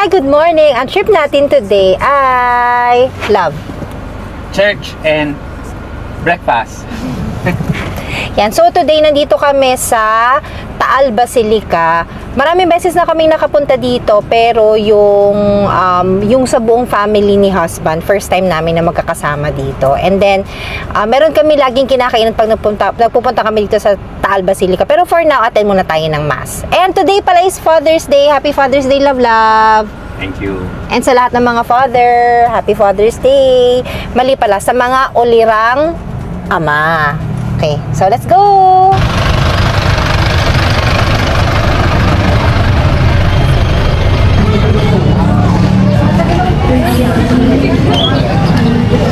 Hi, good morning. Ang trip natin today ay love. Church and breakfast. Yan. So today nandito kami sa Taal Basilica. Maraming beses na kaming nakapunta dito pero yung sa buong family ni husband, first time namin na magkakasama dito. And then meron kami laging kinakainan pag nagpupunta kami dito sa Taal Basilica. Pero for now, attend muna tayo ng mass. And today pala is Father's Day. Happy Father's Day, love, love. Thank you. And sa lahat ng mga father, Happy Father's Day. Mali pala, sa mga ulirang ama. Okay, so let's go!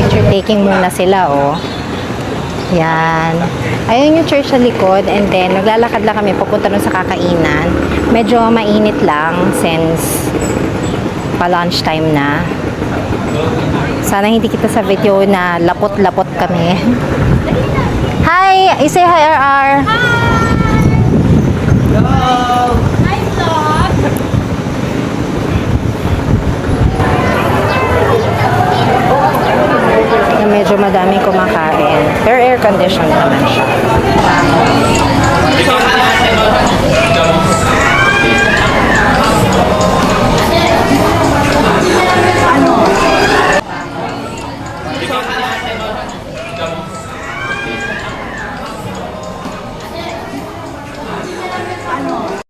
Picture taking muna sila, oh. Yan. Ayun yung church sa likod, and then naglalakad lang kami papunta nun sa kakainan. Medyo mainit lang since pa-lunch time na. Sana hindi kita sa video na lapot-lapot kami. Hi! I say hi, RR. Hi, vlog! Na medyo madaming kumakain. Pero air conditioned naman siya.